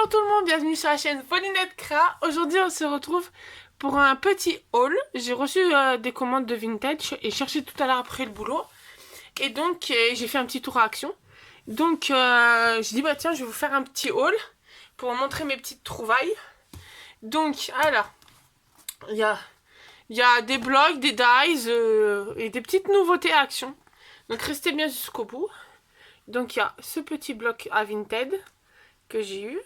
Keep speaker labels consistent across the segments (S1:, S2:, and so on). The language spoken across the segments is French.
S1: Bonjour tout le monde, bienvenue sur la chaîne Paulinette Cra. Aujourd'hui on se retrouve pour un petit haul. J'ai reçu des commandes de Vinted et cherché tout à l'heure après le boulot. Et donc j'ai fait un petit tour à Action. Donc j'ai dit bah tiens je vais vous faire un petit haul pour vous montrer mes petites trouvailles. Donc alors, il y a des blocs, des dies et des petites nouveautés à Action. Donc restez bien jusqu'au bout. Donc il y a ce petit bloc à Vinted que j'ai eu.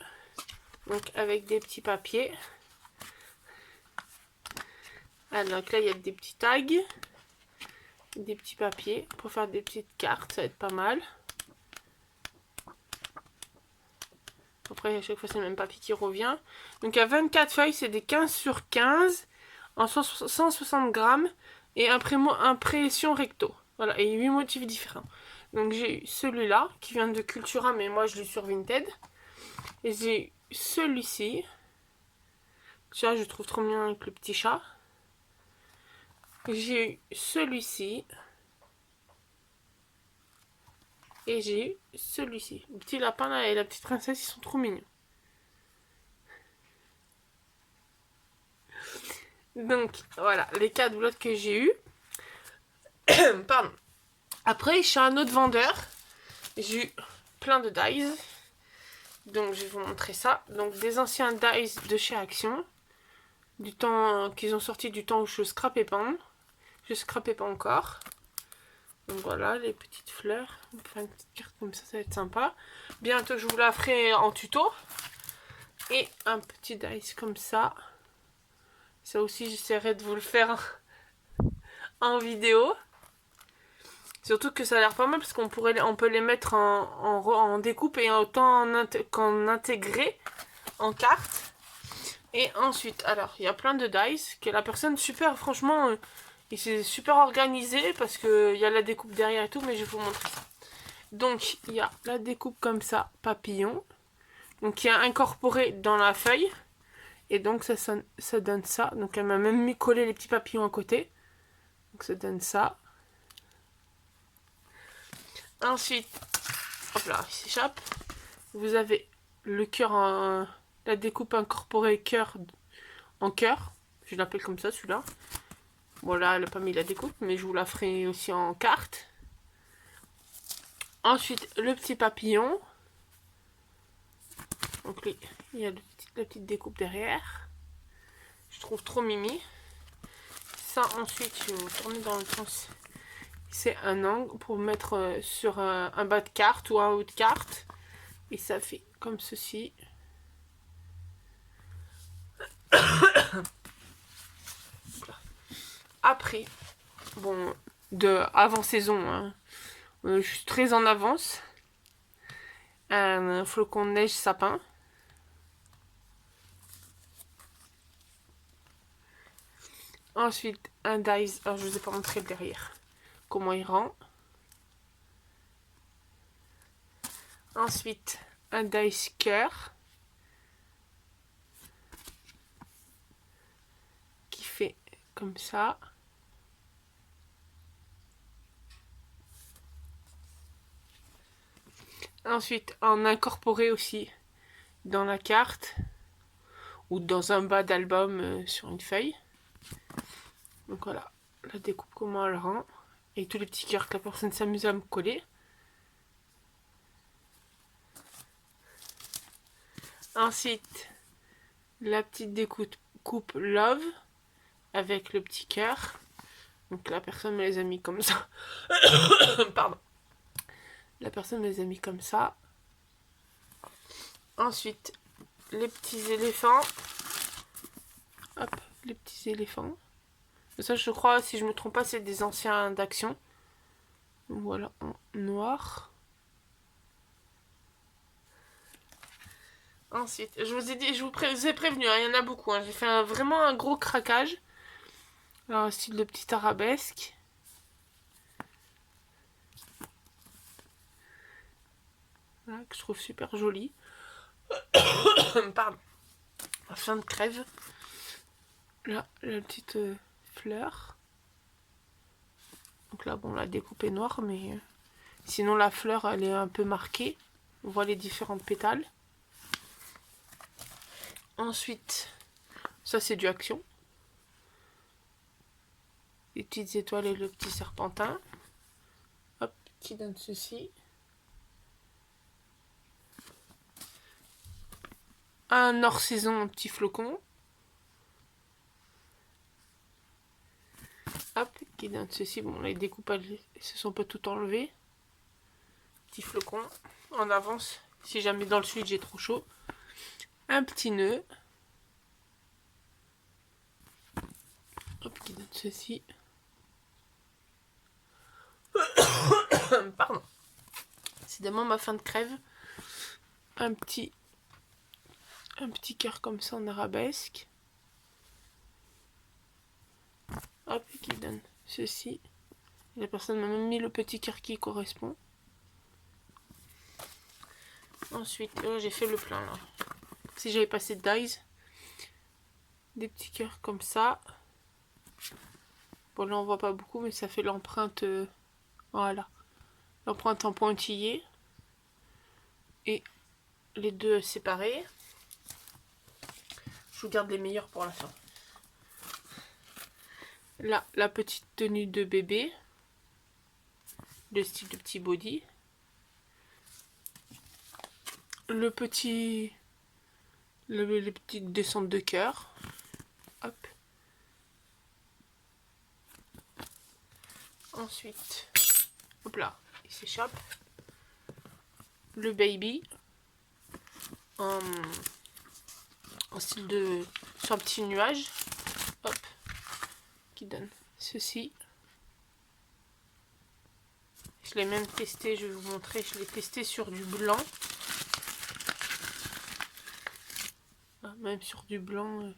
S1: Donc avec des petits papiers. Alors là il y a des petits tags. Des petits papiers pour faire des petites cartes, ça va être pas mal. Après à chaque fois c'est le même papier qui revient. Donc il y a 24 feuilles, c'est des 15 sur 15 en 160 grammes et impression recto. Voilà, et 8 motifs différents. Donc j'ai eu celui-là qui vient de Cultura, mais moi je l'ai sur Vinted. Et j'ai eu celui-ci. Ça je trouve trop bien avec le petit chat. J'ai eu celui-ci. Et j'ai eu celui-ci. Le petit lapin là et la petite princesse, ils sont trop mignons. Donc voilà, les 4 blocs que j'ai eu. Pardon. Après, chez un autre vendeur, j'ai eu plein de dies. Donc je vais vous montrer ça. Donc des anciens dies de chez Action. Du temps qu'ils ont sorti du temps où je scrapais pas. Je scrapais pas encore. Donc voilà, les petites fleurs. On va faire une petite carte comme ça va être sympa. Bientôt je vous la ferai en tuto. Et un petit dice comme ça. Ça aussi j'essaierai de vous le faire en vidéo. Surtout que ça a l'air pas mal parce on peut les mettre en découpe et autant qu'en intégré en carte. Et ensuite, alors il y a plein de dice que la personne super, franchement, il s'est super organisé parce que il y a la découpe derrière et tout, mais je vais vous montrer ça. Donc il y a la découpe comme ça, papillon, donc qui est incorporé dans la feuille. Et donc ça donne ça. Donc elle m'a même mis coller les petits papillons à côté. Donc ça donne ça. Ensuite, hop là, il s'échappe. Vous avez le cœur la découpe incorporée cœur en cœur. Je l'appelle comme ça celui-là. Bon là, elle n'a pas mis la découpe, mais je vous la ferai aussi en carte. Ensuite, le petit papillon. Donc il y a la petite découpe derrière. Je trouve trop mimi. Ça ensuite, je vais vous tourner dans le sens. C'est un angle pour mettre sur un bas de carte ou un haut de carte. Et ça fait comme ceci. Après, bon, avant saison, hein, je suis très en avance. Un flocon de neige sapin. Ensuite, un dice. Alors, je vous ai pas montré le derrière. Comment il rend. Ensuite, un dice cœur. Qui fait comme ça. Ensuite, en incorporé aussi dans la carte. Ou dans un bas d'album sur une feuille. Donc voilà, la découpe comment elle rend. Et tous les petits cœurs que la personne s'amuse à me coller. Ensuite, la petite découpe Love avec le petit cœur. Donc la personne me les a mis comme ça. Pardon. La personne me les a mis comme ça. Ensuite, les petits éléphants. Hop, les petits éléphants. Ça, je crois, si je me trompe pas, c'est des anciens d'Action. Voilà, en noir. Ensuite, je vous ai dit, je vous ai prévenu, hein, il y en a beaucoup. Hein. J'ai fait vraiment un gros craquage. Alors, style de petit arabesque. Voilà, que je trouve super joli. Pardon. La fin de crève. Là, la petite fleur. Donc là, bon, la découpe est noire, mais sinon la fleur, elle est un peu marquée. On voit les différentes pétales. Ensuite, ça c'est du Action. Les petites étoiles et le petit serpentin. Hop, qui donne ceci. Un hors-saison, un petit flocon. Hop, qui donne ceci. Bon, les découpes, elles se sont pas toutes enlevées. Petit flocon. En avance, si jamais dans le sud j'ai trop chaud. Un petit nœud. Hop, qui donne ceci. Pardon. C'est décidément ma fin de crève. Un petit cœur comme ça en arabesque. Hop, qui donne ceci. La personne m'a même mis le petit cœur qui correspond. Ensuite, j'ai fait le plein là. Si j'avais passé de dies, des petits cœurs comme ça. Bon, là on voit pas beaucoup, mais ça fait l'empreinte. Voilà. L'empreinte en pointillé. Et les deux séparés. Je vous garde les meilleurs pour la fin. Là, la petite tenue de bébé. Le style de petit body. Les petites descentes de cœur. Hop. Ensuite, hop là, il s'échappe. Le baby. En style de... sur un petit nuage. Hop. Qui donne ceci. Je l'ai même testé, je vais vous montrer. Je l'ai testé sur du blanc. Ah, même sur du blanc,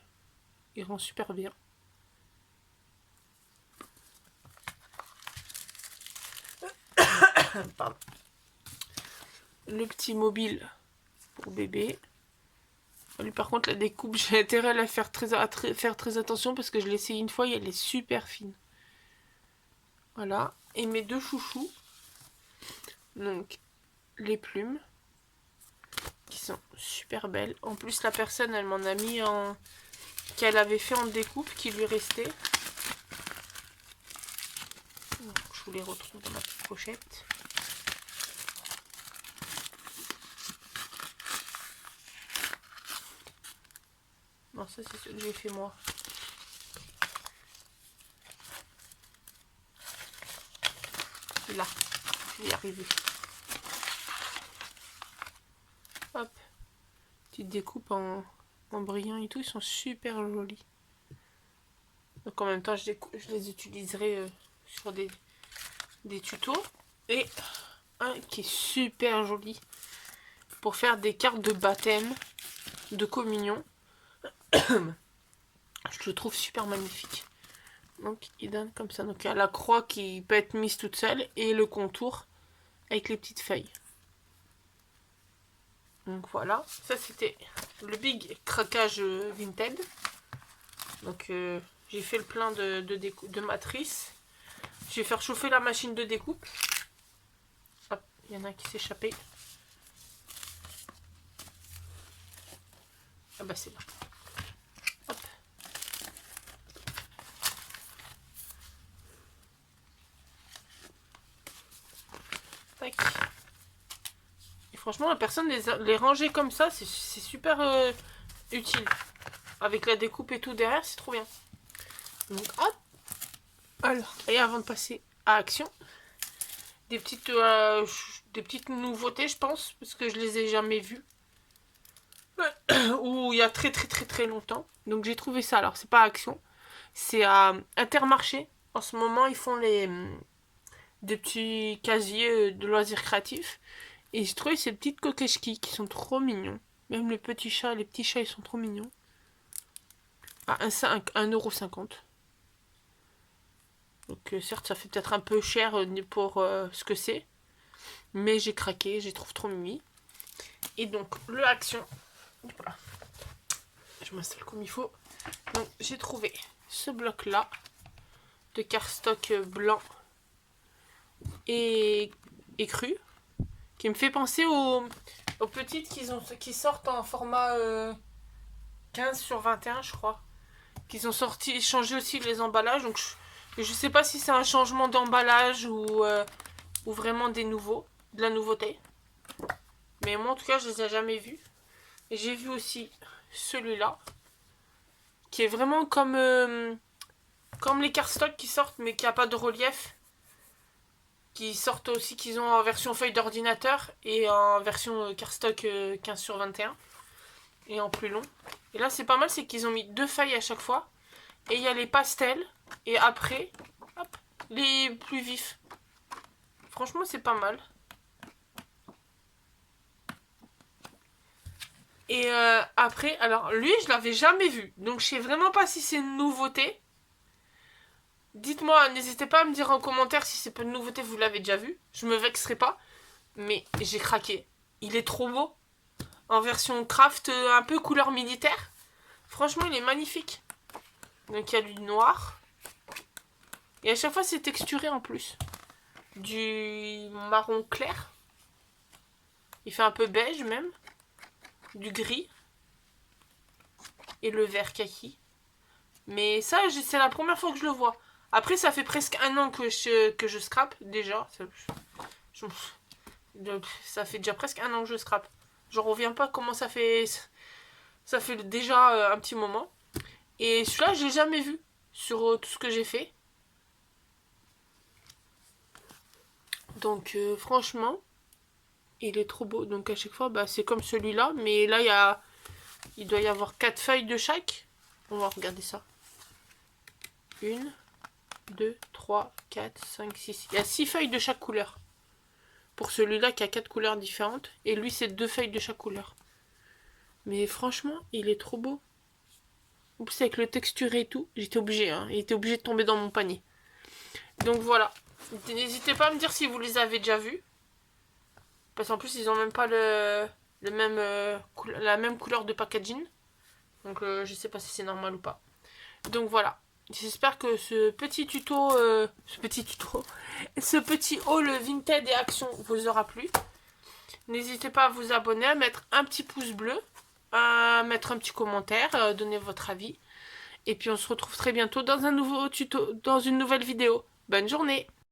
S1: il rend super bien. Pardon. Le petit mobile pour bébé. Lui, par contre, la découpe, j'ai intérêt à la faire très attention parce que je l'ai essayé une fois et elle est super fine. Voilà. Et mes deux chouchous. Donc, les plumes. Qui sont super belles. En plus, la personne, elle m'en a mis en... qu'elle avait fait en découpe, qui lui restait. Donc, je vous les retrouve dans ma petite pochette. Non, ça c'est ce que j'ai fait moi. Là, je vais y arriver. Hop. Petite découpe en brillant et tout, ils sont super jolis. Donc en même temps, je les utiliserai sur des tutos. Et un qui est super joli pour faire des cartes de baptême, de communion. Je le trouve super magnifique. Donc il donne comme ça. Donc il y a la croix qui peut être mise toute seule et le contour avec les petites feuilles. Donc voilà, ça c'était le big craquage Vinted. Donc j'ai fait le plein de matrices. Je vais faire chauffer la machine de découpe. Hop, il y en a un qui s'est échappé. Ah bah c'est bon. Hop. Tac. Et franchement, la personne les ranger comme ça, c'est super utile. Avec la découpe et tout derrière, c'est trop bien. Donc hop. Alors, et avant de passer à Action, des petites nouveautés, je pense, parce que je les ai jamais vues. Ou il y a très longtemps. Donc j'ai trouvé ça. Alors c'est pas Action, c'est à Intermarché. En ce moment, ils font des petits casiers de loisirs créatifs. Et j'ai trouvé ces petites kokeshki qui sont trop mignons. Même les petits chats, ils sont trop mignons. À 1,50 €. Donc certes, ça fait peut-être un peu cher pour ce que c'est. Mais j'ai craqué, je les trouve trop mimi. Et donc, le Action. Voilà. Je m'installe comme il faut. Donc, j'ai trouvé ce bloc-là de cardstock blanc et cru. Qui me fait penser aux petites qui sortent en format 15/21 je crois. Qu'ils ont changé aussi les emballages. Donc je sais pas si c'est un changement d'emballage ou vraiment de la nouveauté. Mais moi en tout cas je les ai jamais vus. Et j'ai vu aussi celui-là. Qui est vraiment comme les cardstock qui sortent mais qui a pas de relief. Qui sortent aussi, qu'ils ont en version feuille d'ordinateur et en version cardstock 15/21 et en plus long. Et là c'est pas mal, c'est qu'ils ont mis 2 feuilles à chaque fois et il y a les pastels et après hop, les plus vifs. Franchement c'est pas mal. Et après, alors lui je l'avais jamais vu, donc je sais vraiment pas si c'est une nouveauté. Dites-moi, n'hésitez pas à me dire en commentaire si c'est pas une nouveauté, vous l'avez déjà vu. Je me vexerai pas. Mais j'ai craqué. Il est trop beau. En version craft, un peu couleur militaire. Franchement, il est magnifique. Donc il y a du noir. Et à chaque fois, c'est texturé en plus. Du marron clair. Il fait un peu beige même. Du gris. Et le vert kaki. Mais ça, c'est la première fois que je le vois. Après, ça fait presque 1 an que je scrape déjà. Ça fait déjà presque 1 an que je scrape. Je reviens pas comment ça fait. Ça fait déjà un petit moment. Et celui-là, je l'ai jamais vu sur tout ce que j'ai fait. Donc, franchement, il est trop beau. Donc, à chaque fois, bah, c'est comme celui-là. Mais là, il doit y avoir 4 feuilles de chaque. On va regarder ça. 1, 2, 3, 4, 5, 6. Il y a 6 feuilles de chaque couleur. Pour celui-là qui a 4 couleurs différentes. Et lui, c'est 2 feuilles de chaque couleur. Mais franchement, il est trop beau. Oups, avec le texturé et tout. J'étais obligée, hein. Il était obligé de tomber dans mon panier. Donc voilà. N'hésitez pas à me dire si vous les avez déjà vus. Parce qu'en plus, ils ont même pas la même couleur de packaging. Donc je sais pas si c'est normal ou pas. Donc voilà. J'espère que ce petit haul Vinted et Action vous aura plu. N'hésitez pas à vous abonner, à mettre un petit pouce bleu, à mettre un petit commentaire, donner votre avis. Et puis on se retrouve très bientôt dans un nouveau tuto, dans une nouvelle vidéo. Bonne journée!